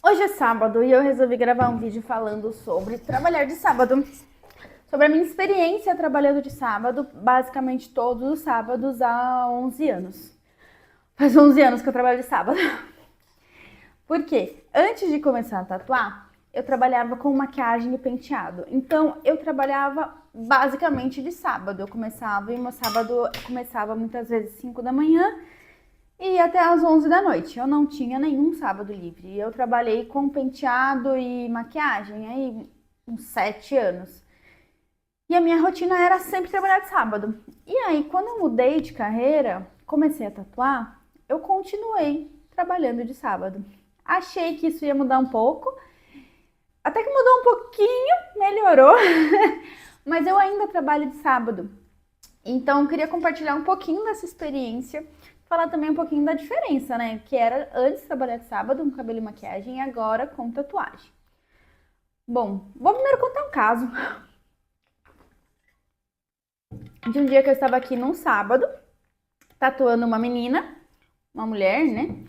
Hoje é sábado e eu resolvi gravar um vídeo falando sobre trabalhar de sábado. Sobre a minha experiência trabalhando de sábado, basicamente todos os sábados há 11 anos. Faz 11 anos que eu trabalho de sábado. Por quê? Antes de começar a tatuar, eu trabalhava com maquiagem e penteado. Então, eu trabalhava basicamente de sábado. E meu sábado começava muitas vezes 5 da manhã e até às 11 da noite. Eu não tinha nenhum sábado livre. Eu trabalhei com penteado e maquiagem aí uns 7 anos. E a minha rotina era sempre trabalhar de sábado. E aí, quando eu mudei de carreira, comecei a tatuar, eu continuei trabalhando de sábado. Achei que isso ia mudar um pouco, até que mudou um pouquinho, melhorou, mas eu ainda trabalho de sábado. Então, eu queria compartilhar um pouquinho dessa experiência, falar também um pouquinho da diferença, né? Que era antes trabalhar de sábado com cabelo e maquiagem e agora com tatuagem. Bom, vou primeiro contar um caso de um dia que eu estava aqui num sábado, tatuando uma menina, uma mulher, né?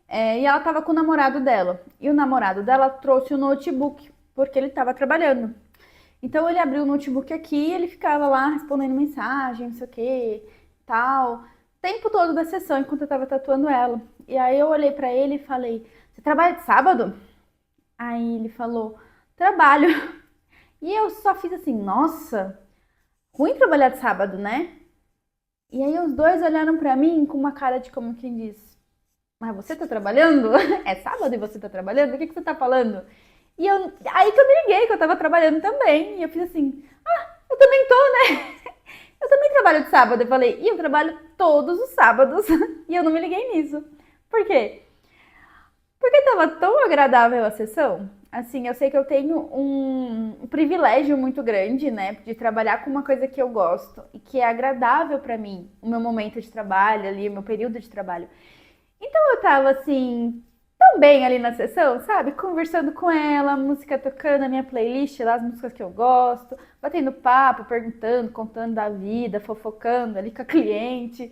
E ela estava com o namorado dela. E o namorado dela trouxe o notebook, porque ele estava trabalhando. Então ele abriu o notebook aqui e ele ficava lá respondendo mensagem, não sei o que, tal, o tempo todo da sessão enquanto eu tava tatuando ela. E aí eu olhei pra ele e falei: "Você trabalha de sábado?" Aí ele falou: "Trabalho." E eu só fiz assim: "Nossa, ruim trabalhar de sábado, né?" E aí os dois olharam pra mim com uma cara de como quem diz: "Mas você tá trabalhando? É sábado e você tá trabalhando? O que você tá falando?" Aí que eu me liguei que eu tava trabalhando também. E eu fiz assim: "Ah, eu também tô, né? Eu também trabalho de sábado." Eu falei: "E eu trabalho todos os sábados." E eu não me liguei nisso. Por quê? Porque tava tão agradável a sessão. Assim, eu sei que eu tenho um privilégio muito grande, né, de trabalhar com uma coisa que eu gosto e que é agradável pra mim, o meu momento de trabalho ali, o meu período de trabalho. Então eu tava assim, tão bem ali na sessão, sabe? Conversando com ela, música tocando, a minha playlist lá, as músicas que eu gosto, batendo papo, perguntando, contando da vida, fofocando ali com a cliente,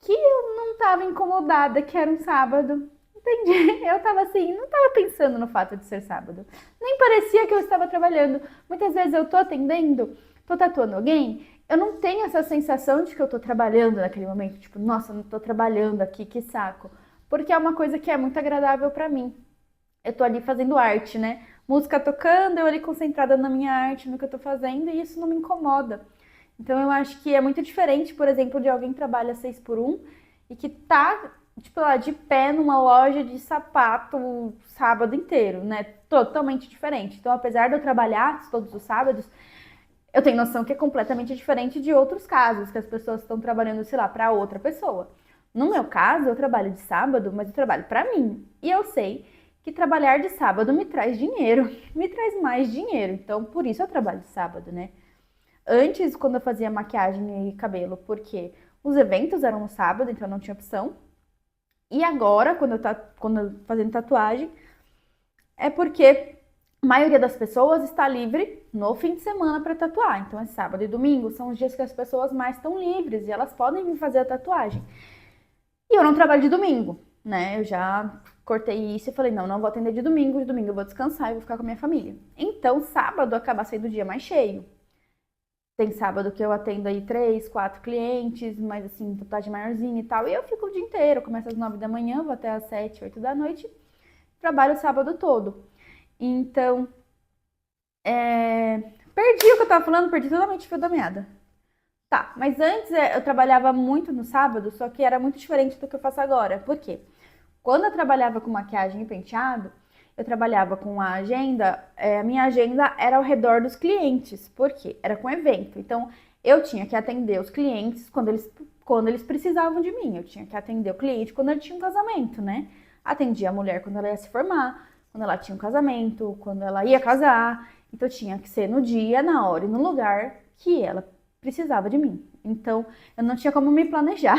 que eu não tava incomodada que era um sábado. Entendi. Eu tava assim, não tava pensando no fato de ser sábado. Nem parecia que eu estava trabalhando. Muitas vezes eu tô atendendo, tô tatuando alguém, eu não tenho essa sensação de que eu tô trabalhando naquele momento. Tipo, nossa, eu não tô trabalhando aqui, que saco. Porque é uma coisa que é muito agradável pra mim. Eu tô ali fazendo arte, né? Música tocando, eu ali concentrada na minha arte, no que eu tô fazendo, e isso não me incomoda. Então eu acho que é muito diferente, por exemplo, de alguém que trabalha 6 por um e que tá, tipo, lá de pé numa loja de sapato o sábado inteiro, né? Totalmente diferente. Então, apesar de eu trabalhar todos os sábados, eu tenho noção que é completamente diferente de outros casos, que as pessoas estão trabalhando, sei lá, para outra pessoa. No meu caso, eu trabalho de sábado, mas eu trabalho para mim. E eu sei que trabalhar de sábado me traz dinheiro, me traz mais dinheiro. Então, por isso eu trabalho de sábado, né? Antes, quando eu fazia maquiagem e cabelo, porque os eventos eram no sábado, então não tinha opção. E agora, quando eu fazendo tatuagem, é porque a maioria das pessoas está livre no fim de semana para tatuar. Então é sábado e domingo, são os dias que as pessoas mais estão livres e elas podem vir fazer a tatuagem. E eu não trabalho de domingo, né? Eu já cortei isso e falei: "Não, não vou atender de domingo eu vou descansar e vou ficar com a minha família." Então, sábado acaba sendo o dia mais cheio. Tem sábado que eu atendo aí 3, 4 clientes, mas assim, tatuagem maiorzinha e tal. E eu fico o dia inteiro, começo às 9 da manhã, vou até às 7, 8 da noite, trabalho o sábado todo. Então, perdi o que eu tava falando, perdi totalmente o fio da meada. Tá, mas antes eu trabalhava muito no sábado, só que era muito diferente do que eu faço agora. Por quê? Quando eu trabalhava com maquiagem e penteado, eu trabalhava com a agenda, a minha agenda era ao redor dos clientes, porque era com evento. Então, eu tinha que atender os clientes quando eles precisavam de mim. Eu tinha que atender o cliente quando ele tinha um casamento, né? Atendia a mulher quando ela ia se formar, quando ela tinha um casamento, quando ela ia casar. Então, tinha que ser no dia, na hora e no lugar que ela precisava de mim. Então, eu não tinha como me planejar.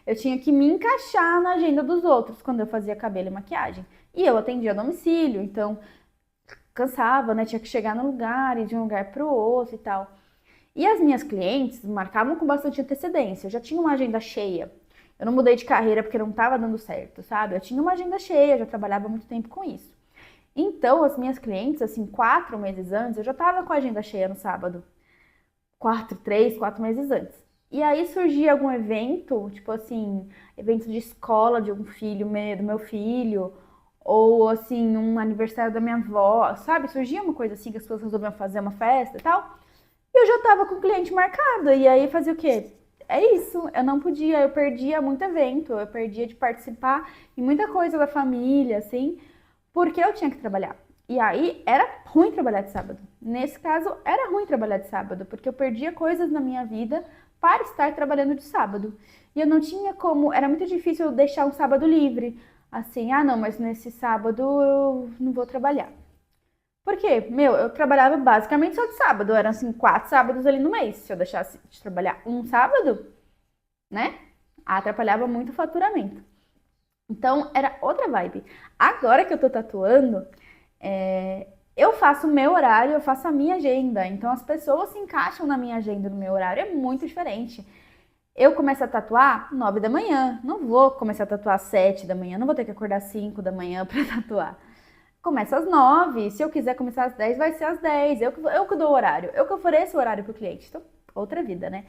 Eu tinha que me encaixar na agenda dos outros quando eu fazia cabelo e maquiagem. E eu atendia a domicílio, então cansava, né? Tinha que chegar no lugar, ir de um lugar para o outro e tal. E as minhas clientes marcavam com bastante antecedência. Eu já tinha uma agenda cheia. Eu não mudei de carreira porque não estava dando certo, sabe? Eu tinha uma agenda cheia, já trabalhava há muito tempo com isso. Então, as minhas clientes, assim, 4 meses antes, eu já estava com a agenda cheia no sábado. 4 meses antes. E aí surgia algum evento, tipo assim, evento de escola de algum filho, do meu filho, ou assim, um aniversário da minha avó, sabe? Surgia uma coisa assim que as pessoas resolviam fazer uma festa e tal. E eu já tava com o cliente marcado. E aí fazia o quê? É isso, eu não podia, eu perdia muito evento, eu perdia de participar em muita coisa da família, assim, porque eu tinha que trabalhar. E aí era ruim trabalhar de sábado. Nesse caso, era ruim trabalhar de sábado, porque eu perdia coisas na minha vida para estar trabalhando de sábado. E eu não tinha como, era muito difícil deixar um sábado livre. Assim, ah não, mas nesse sábado eu não vou trabalhar. Por quê? Meu, eu trabalhava basicamente só de sábado, eram assim 4 sábados ali no mês. Se eu deixasse de trabalhar um sábado, né? Atrapalhava muito o faturamento. Então era outra vibe. Agora que eu tô tatuando, eu faço o meu horário, eu faço a minha agenda. Então as pessoas se encaixam na minha agenda, no meu horário. É muito diferente. Eu começo a tatuar 9 da manhã. Não vou começar a tatuar 7 da manhã. Não vou ter que acordar 5 da manhã para tatuar. Começa às 9. Se eu quiser começar às 10, vai ser às 10. Eu que dou o horário. Eu que ofereço o horário pro cliente. Então, outra vida, né?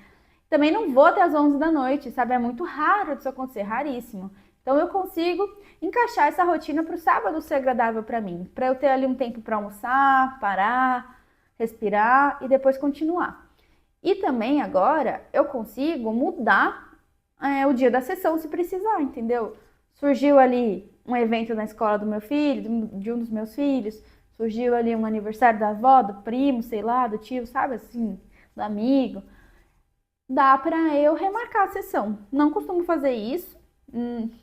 Também não vou até às 11 da noite, sabe? É muito raro disso acontecer, raríssimo. Então eu consigo encaixar essa rotina para o sábado ser agradável para mim, para eu ter ali um tempo para almoçar, parar, respirar e depois continuar. E também agora eu consigo mudar o dia da sessão se precisar, entendeu? Surgiu ali um evento na escola do meu filho, de um dos meus filhos, surgiu ali um aniversário da avó, do primo, sei lá, do tio, sabe assim, do amigo. Dá para eu remarcar a sessão. Não costumo fazer isso,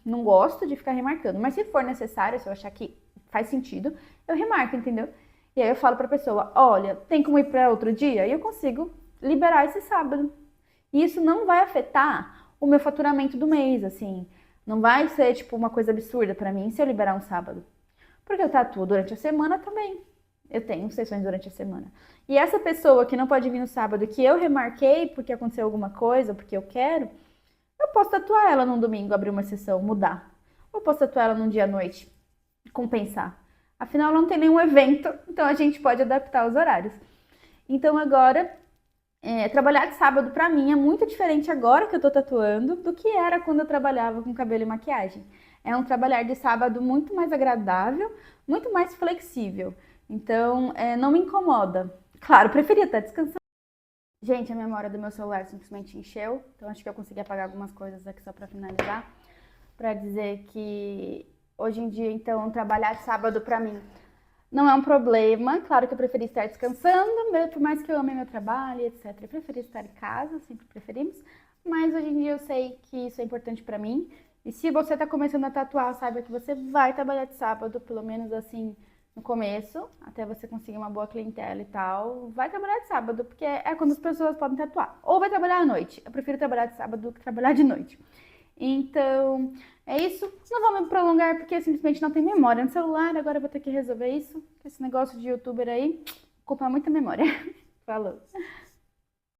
não gosto de ficar remarcando, mas se for necessário, se eu achar que faz sentido, eu remarco, entendeu? E aí eu falo para a pessoa, olha, tem como ir para outro dia? E eu consigo liberar esse sábado. E isso não vai afetar o meu faturamento do mês, assim. Não vai ser, tipo, uma coisa absurda para mim se eu liberar um sábado. Porque eu tatuo durante a semana também. Eu tenho sessões durante a semana. E essa pessoa que não pode vir no sábado, que eu remarquei porque aconteceu alguma coisa, porque eu quero, eu posso tatuar ela num domingo, abrir uma sessão, mudar. Ou posso tatuar ela num dia à noite, compensar. Afinal, não tem nenhum evento, então a gente pode adaptar os horários. Então agora, trabalhar de sábado pra mim é muito diferente agora que eu tô tatuando do que era quando eu trabalhava com cabelo e maquiagem. É um trabalhar de sábado muito mais agradável, muito mais flexível. Então, não me incomoda. Claro, preferia estar descansando. Gente, a memória do meu celular simplesmente encheu, então acho que eu consegui apagar algumas coisas aqui só para finalizar, para dizer que hoje em dia, então, trabalhar de sábado para mim não é um problema. Claro que eu preferi estar descansando, por mais que eu ame meu trabalho, etc. Eu preferi estar em casa, sempre preferimos, mas hoje em dia eu sei que isso é importante para mim. E se você está começando a tatuar, saiba que você vai trabalhar de sábado, pelo menos assim, no começo, até você conseguir uma boa clientela e tal, vai trabalhar de sábado, porque é quando as pessoas podem tatuar. Ou vai trabalhar à noite. Eu prefiro trabalhar de sábado do que trabalhar de noite. Então, é isso. Não vou me prolongar porque simplesmente não tem memória no celular. Agora eu vou ter que resolver isso. Esse negócio de youtuber aí ocupa muita memória. Falou.